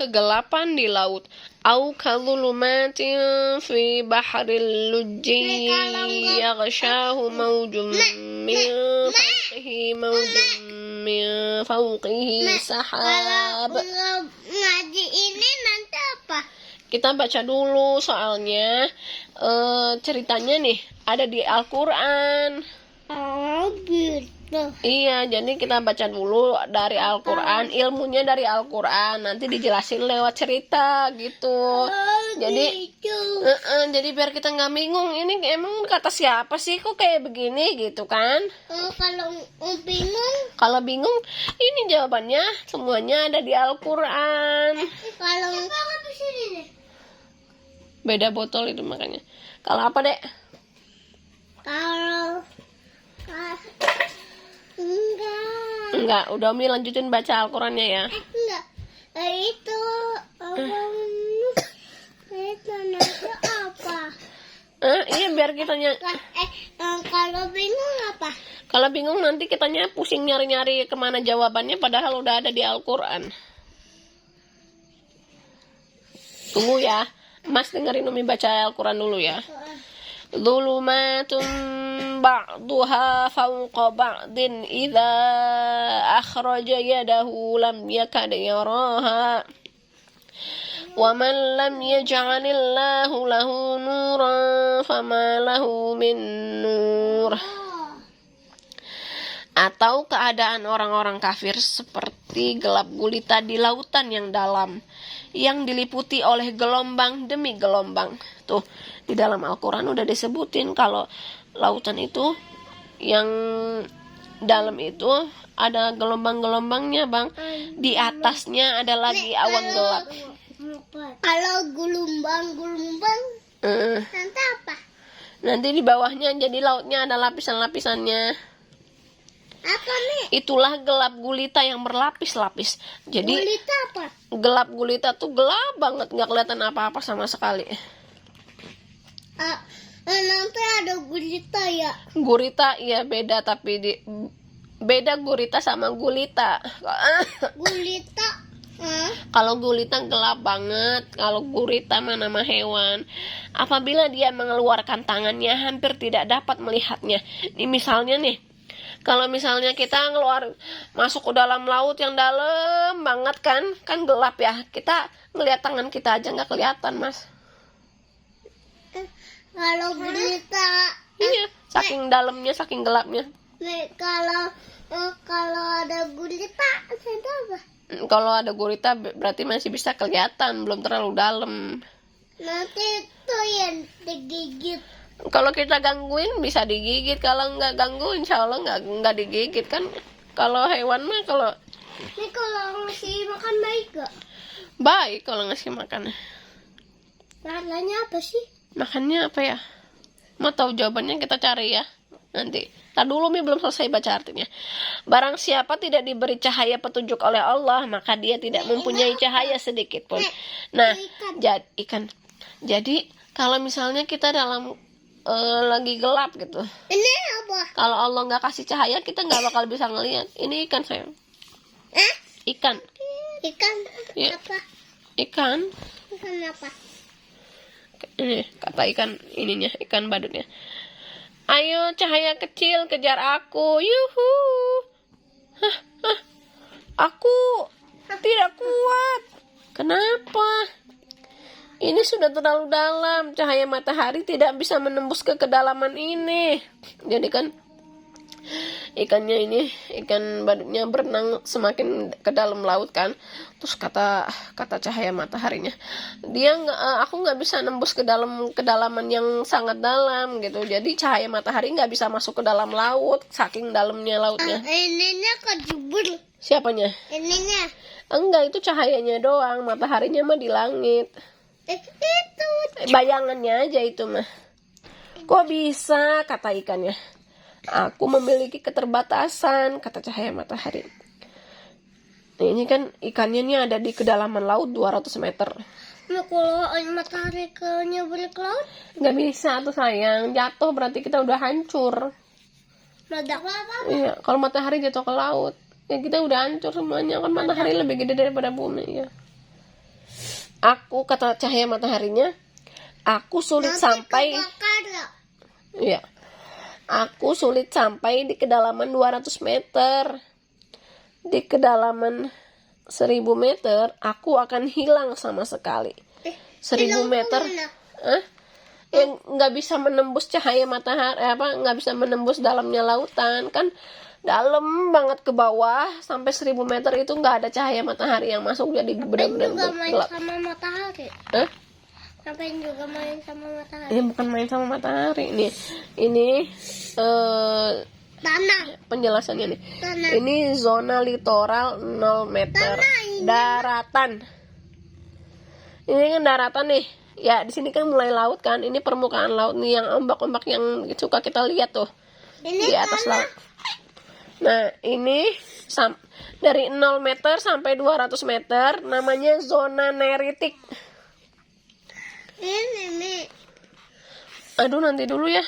kegelapan di laut. Au kadhulumatin fi bahril lujji yaghshahu mawjun min fawqihi sahab. Kalau ngaji ini nanti apa? Kita baca dulu soalnya ceritanya nih ada di Al-Quran. Oh gitu. Iya, jadi kita baca dulu dari Al-Quran, ilmunya dari Al-Quran, nanti dijelasin lewat cerita gitu. Jadi, jadi biar kita nggak bingung, ini emang kata siapa sih kok kayak begini gitu kan? Kalau bingung, Kalau bingung, ini jawabannya semuanya ada di Al-Quran. kalau Beda botol itu makanya. Kalau apa, Dek? kalau Enggak, udah Umi lanjutin baca Al-Qurannya ya. enggak itu itu nanti apa? Iya biar kitanya. Kalau bingung apa? Kalau bingung nanti kitanya pusing nyari-nyari kemana jawabannya padahal udah ada di Al-Quran. Tunggu ya, Mas dengerin Umi baca Al-Quran dulu ya. Dhulumatun ba'duha fawqa ba'din idza akhraja yadahu lam yakad yaraha. Wa man lam yaj'alillahu lahu nuran fama lahu min nur. Atau keadaan orang-orang kafir seperti gelap gulita di lautan yang dalam, yang diliputi oleh gelombang demi gelombang. Tuh, di dalam Al-Quran udah disebutin kalau lautan itu yang dalam itu ada gelombang-gelombangnya, Bang. Di atasnya ada lagi awan gelap. Kalau gelombang nanti apa? Nanti di bawahnya jadi lautnya ada lapisan-lapisannya. Apa nih? Itulah gelap gulita yang berlapis-lapis. Jadi Gulita apa? gelap gulita tuh gelap banget, nggak kelihatan apa-apa sama sekali. Nanti ada gulita ya? Gurita iya beda, tapi beda gurita sama gulita. Gulita Kalau gulita gelap banget, kalau gurita mah nama hewan. Apabila dia mengeluarkan tangannya hampir tidak dapat melihatnya. Ini misalnya nih, kalau misalnya kita masuk ke dalam laut yang dalam banget kan gelap ya. Kita ngelihat tangan kita aja nggak kelihatan, Mas. kalau gulita Iya, saking dalamnya, saking gelapnya. kalau ada gulita nanti apa? Kalau ada gurita berarti masih bisa kelihatan, belum terlalu dalam. Nanti itu yang digigit. Kalau kita gangguin bisa digigit, kalau nggak ganggu insya Allah nggak digigit kan. Kalau hewan mah Ini kalau ngasih makan baik gak? baik kalau ngasih makan. Caranya apa sih? Makannya apa ya? Mau tahu jawabannya kita cari ya nanti. Tar dulu Mi belum selesai baca artinya. Barang siapa tidak diberi cahaya petunjuk oleh Allah, maka dia tidak mempunyai cahaya sedikit pun. Nah, ikan. Jadi kalau misalnya kita dalam lagi gelap gitu, Ini apa? kalau Allah nggak kasih cahaya, kita nggak bakal bisa ngelihat. Ini ikan sayang. Ikan. Ikan Ya. apa? Ikan. Ikan apa? Ini kata ikan ininya, ikan badutnya. Ayo cahaya kecil kejar aku. Yuhu. Aku tidak kuat. Kenapa? Ini sudah terlalu dalam. Cahaya matahari tidak bisa menembus ke kedalaman ini. Jadi kan ikannya ini, ikan badutnya berenang semakin ke dalam laut kan. Terus kata cahaya mataharinya, aku nggak bisa nembus ke dalam kedalaman yang sangat dalam gitu. Jadi cahaya matahari nggak bisa masuk ke dalam laut, saking dalamnya lautnya. Ininya kejubur. Siapanya? Ininya. Enggak, itu cahayanya doang. Mataharinya mah di langit. Itu. Bayangannya aja itu mah. Kok bisa, kata ikannya. Aku memiliki keterbatasan, kata cahaya matahari. Nah, ini kan ikannya nih ada di kedalaman laut 200 meter. Nah, kalau matahari nyebur ke laut? Nggak bisa tuh sayang, jatuh berarti kita udah hancur. Meledak apa? Iya, kalau matahari jatuh ke laut, ya kita udah hancur semuanya. Kan matahari lebih gede daripada bumi ya. Aku kata cahaya mataharinya, aku sulit Nanti sampai kebakar ya. ya. Aku sulit sampai di kedalaman 200 meter. Di kedalaman 1000 meter, aku akan hilang sama sekali. 1000 hilang meter, kemana? yang nggak bisa menembus cahaya matahari, nggak bisa menembus dalamnya lautan kan, dalam banget ke bawah sampai 1000 meter itu nggak ada cahaya matahari yang masuk, jadi Ngapain benar-benar juga main gelap. sama matahari? Hah? Ngapain juga main sama matahari? Ini bukan main sama matahari nih, ini Tanah. penjelasannya nih. Tanah. Ini zona litoral 0 meter. Tanah ini. Daratan. Ini kan daratan nih. Ya, di sini kan mulai laut kan. Ini permukaan laut nih yang ombak-ombak yang suka kita lihat tuh. Ini Di atas tanah. laut. Nah, ini dari 0 meter sampai 200 meter namanya zona neritik. Ini nih. Aduh, nanti dulu ya.